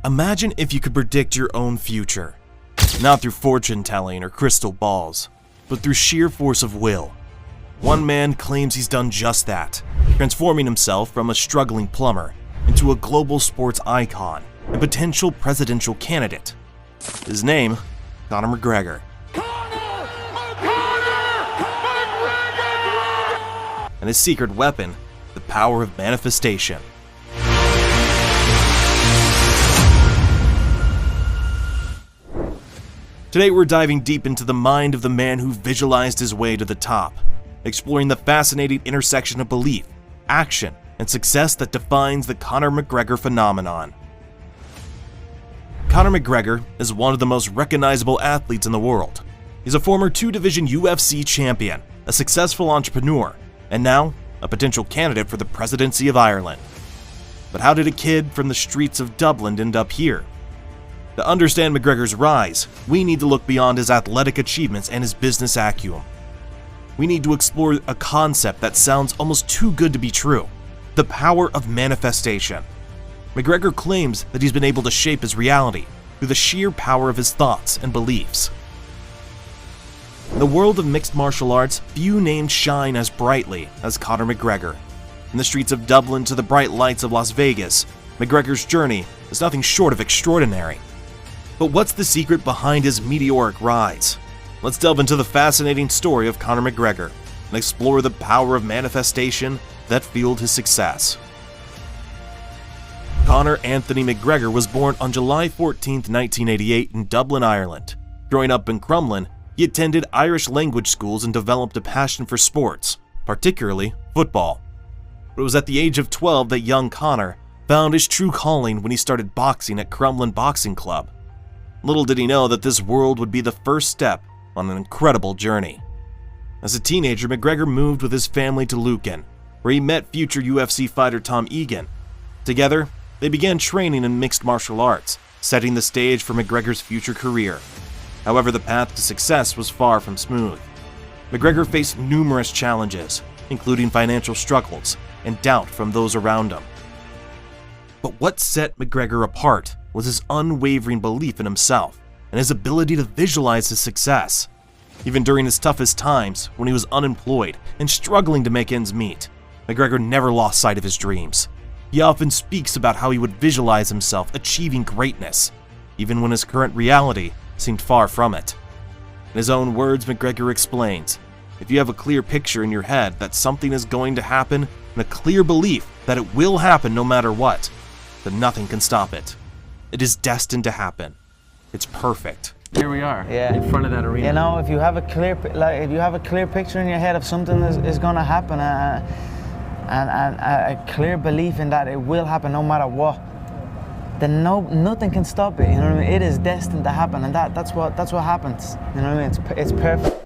Imagine if you could predict your own future, not through fortune telling or crystal balls, but through sheer force of will. One man claims he's done just that, transforming himself from a struggling plumber into a global sports icon and potential presidential candidate. His name, Conor McGregor. And his secret weapon, the power of manifestation. Today we're diving deep into the mind of the man who visualized his way to the top, exploring the fascinating intersection of belief, action, and success that defines the Conor McGregor phenomenon. Conor McGregor is one of the most recognizable athletes in the world. He's a former two-division UFC champion, a successful entrepreneur, and now a potential candidate for the presidency of Ireland. But how did a kid from the streets of Dublin end up here? To understand McGregor's rise, we need to look beyond his athletic achievements and his business acumen. We need to explore a concept that sounds almost too good to be true: the power of manifestation. McGregor claims that he's been able to shape his reality through the sheer power of his thoughts and beliefs. In the world of mixed martial arts, few names shine as brightly as Conor McGregor. In the streets of Dublin to the bright lights of Las Vegas, McGregor's journey is nothing short of extraordinary. But what's the secret behind his meteoric rise? Let's delve into the fascinating story of Conor McGregor and explore the power of manifestation that fueled his success. Conor Anthony McGregor was born on July 14, 1988 in Dublin, Ireland. Growing up in Crumlin, he attended Irish language schools and developed a passion for sports, particularly football. But it was at the age of 12 that young Conor found his true calling when he started boxing at Crumlin Boxing Club. Little did he know that this world would be the first step on an incredible journey. As a teenager, McGregor moved with his family to Lucan, where he met future UFC fighter Tom Egan. Together, they began training in mixed martial arts, setting the stage for McGregor's future career. However, the path to success was far from smooth. McGregor faced numerous challenges, including financial struggles and doubt from those around him. But what set McGregor apart was his unwavering belief in himself and his ability to visualize his success. Even during his toughest times, when he was unemployed and struggling to make ends meet, McGregor never lost sight of his dreams. He often speaks about how he would visualize himself achieving greatness, even when his current reality seemed far from it. In his own words, McGregor explains, "If you have a clear picture in your head that something is going to happen and a clear belief that it will happen no matter what, then nothing can stop it. It is destined to happen. It's perfect." Here we are, in front of that arena. You know, if you have a clear picture in your head of something is going to happen, and a clear belief in that it will happen no matter what, then nothing can stop it. You know what I mean? It is destined to happen, and that's what happens. You know what I mean? It's perfect.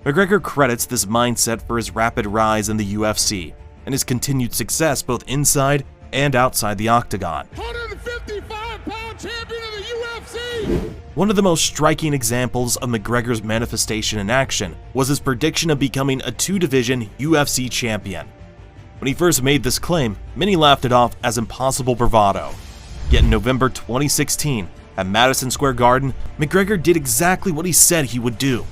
McGregor credits this mindset for his rapid rise in the UFC and his continued success both inside and outside the octagon. 155-pound champion of the UFC! One of the most striking examples of McGregor's manifestation in action was his prediction of becoming a two-division UFC champion. When he first made this claim, many laughed it off as impossible bravado. Yet in November 2016, at Madison Square Garden, McGregor did exactly what he said he would do.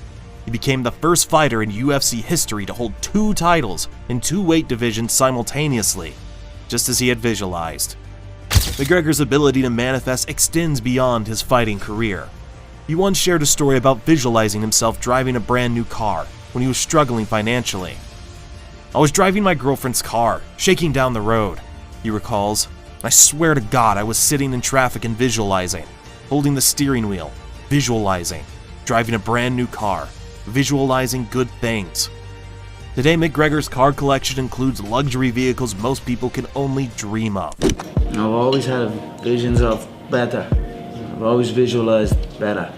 He became the first fighter in UFC history to hold two titles in two weight divisions simultaneously, just as he had visualized. McGregor's ability to manifest extends beyond his fighting career. He once shared a story about visualizing himself driving a brand new car when he was struggling financially. "I was driving my girlfriend's car, shaking down the road," he recalls. "I swear to God I was sitting in traffic and visualizing, holding the steering wheel, visualizing, driving a brand new car, visualizing good things." Today, McGregor's car collection includes luxury vehicles most people can only dream of. I've always had visions of better. I've always visualized better,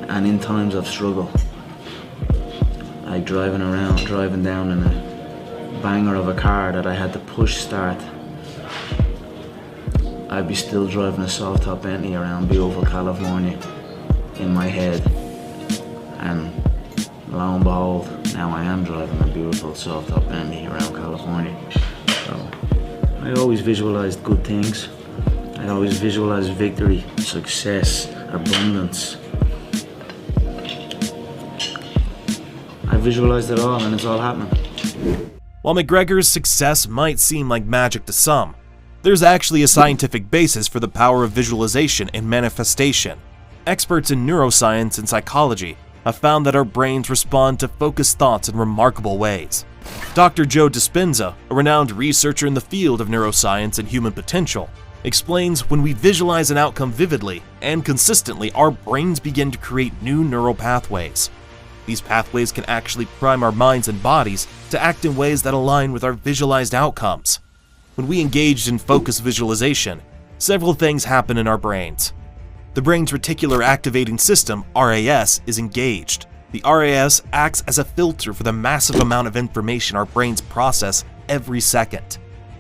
and in times of struggle, like driving down in a banger of a car that I had to push start, I'd be still driving a soft top Bentley around beautiful California in my head, and lo and behold, now I am driving a beautiful soft top Bentley around California. So I always visualized good things. I I'd always visualize victory, success, abundance. I visualized it all and it's all happening. While McGregor's success might seem like magic to some, there's actually a scientific basis for the power of visualization and manifestation. Experts in neuroscience and psychology have found that our brains respond to focused thoughts in remarkable ways. Dr. Joe Dispenza, a renowned researcher in the field of neuroscience and human potential, explains when we visualize an outcome vividly and consistently, our brains begin to create new neural pathways. These pathways can actually prime our minds and bodies to act in ways that align with our visualized outcomes. When we engaged in focused visualization, several things happen in our brains. The brain's reticular activating system, RAS, is engaged. The RAS acts as a filter for the massive amount of information our brains process every second.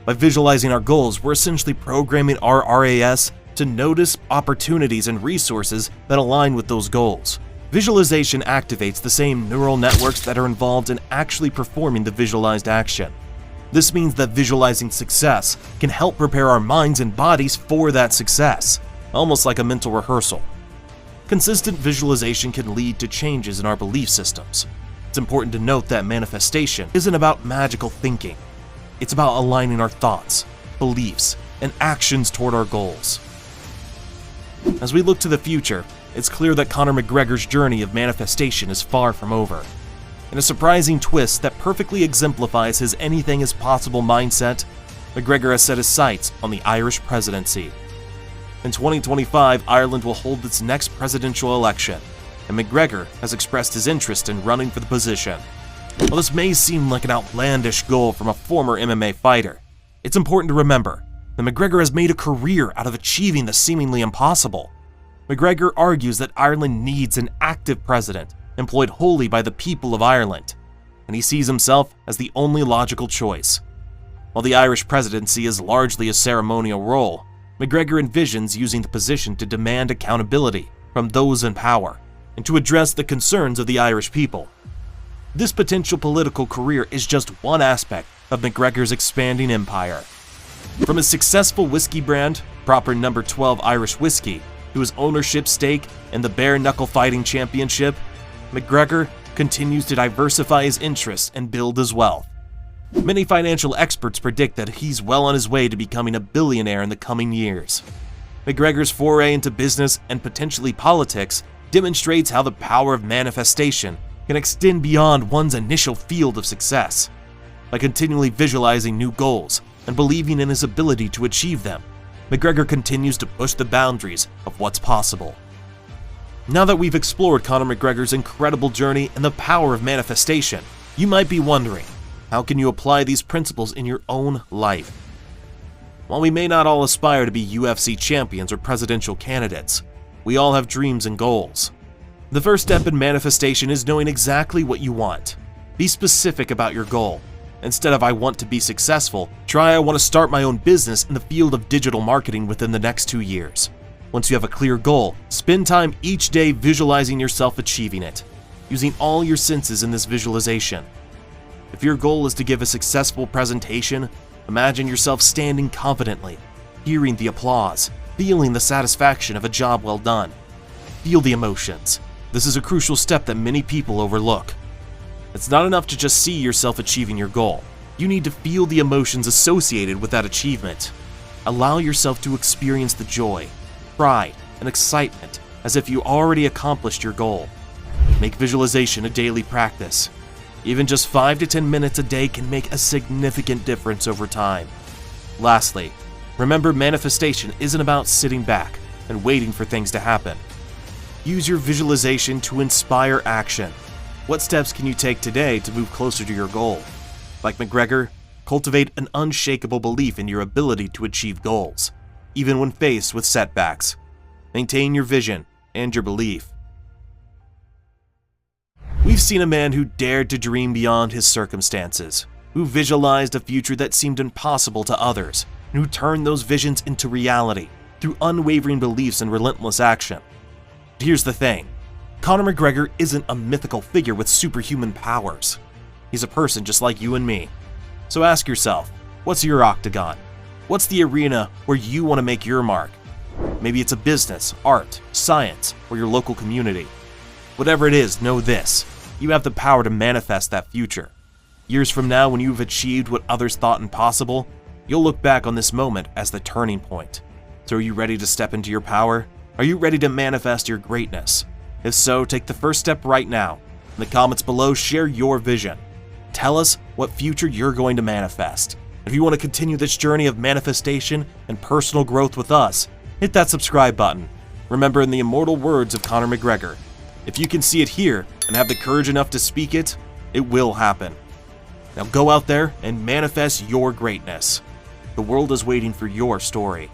By visualizing our goals, we're essentially programming our RAS to notice opportunities and resources that align with those goals. Visualization activates the same neural networks that are involved in actually performing the visualized action. This means that visualizing success can help prepare our minds and bodies for that success, almost like a mental rehearsal. Consistent visualization can lead to changes in our belief systems. It's important to note that manifestation isn't about magical thinking. It's about aligning our thoughts, beliefs, and actions toward our goals. As we look to the future, it's clear that Conor McGregor's journey of manifestation is far from over. In a surprising twist that perfectly exemplifies his anything is possible mindset, McGregor has set his sights on the Irish presidency. In 2025, Ireland will hold its next presidential election, and McGregor has expressed his interest in running for the position. While this may seem like an outlandish goal from a former MMA fighter, it's important to remember that McGregor has made a career out of achieving the seemingly impossible. McGregor argues that Ireland needs an active president employed wholly by the people of Ireland, and he sees himself as the only logical choice. While the Irish presidency is largely a ceremonial role, McGregor envisions using the position to demand accountability from those in power and to address the concerns of the Irish people. This potential political career is just one aspect of McGregor's expanding empire. From his successful whiskey brand, proper No. 12 Irish Whiskey, to his ownership stake in the Bare Knuckle Fighting Championship, McGregor continues to diversify his interests and build his wealth. Many financial experts predict that he's well on his way to becoming a billionaire in the coming years. McGregor's foray into business and potentially politics demonstrates how the power of manifestation can extend beyond one's initial field of success. By continually visualizing new goals and believing in his ability to achieve them, McGregor continues to push the boundaries of what's possible. Now that we've explored Conor McGregor's incredible journey and the power of manifestation, you might be wondering, how can you apply these principles in your own life? While we may not all aspire to be UFC champions or presidential candidates, we all have dreams and goals. The first step in manifestation is knowing exactly what you want. Be specific about your goal. Instead of "I want to be successful," try "I want to start my own business in the field of digital marketing within the next 2 years." Once you have a clear goal, spend time each day visualizing yourself achieving it, using all your senses in this visualization. If your goal is to give a successful presentation, imagine yourself standing confidently, hearing the applause, feeling the satisfaction of a job well done. Feel the emotions. This is a crucial step that many people overlook. It's not enough to just see yourself achieving your goal. You need to feel the emotions associated with that achievement. Allow yourself to experience the joy, pride, and excitement as if you already accomplished your goal. Make visualization a daily practice. Even just 5 to 10 minutes a day can make a significant difference over time. Lastly, remember, manifestation isn't about sitting back and waiting for things to happen. Use your visualization to inspire action. What steps can you take today to move closer to your goal? Like McGregor, cultivate an unshakable belief in your ability to achieve goals, even when faced with setbacks. Maintain your vision and your belief. We've seen a man who dared to dream beyond his circumstances, who visualized a future that seemed impossible to others, and who turned those visions into reality through unwavering beliefs and relentless action. But here's the thing. Conor McGregor isn't a mythical figure with superhuman powers. He's a person just like you and me. So ask yourself, what's your octagon? What's the arena where you want to make your mark? Maybe it's a business, art, science, or your local community. Whatever it is, know this: you have the power to manifest that future. Years from now, when you've achieved what others thought impossible, you'll look back on this moment as the turning point. So are you ready to step into your power? Are you ready to manifest your greatness? If so, take the first step right now. In the comments below, share your vision. Tell us what future you're going to manifest. If you want to continue this journey of manifestation and personal growth with us, hit that subscribe button. Remember, in the immortal words of Conor McGregor, if you can see it here and have the courage enough to speak it, it will happen. Now go out there and manifest your greatness. The world is waiting for your story.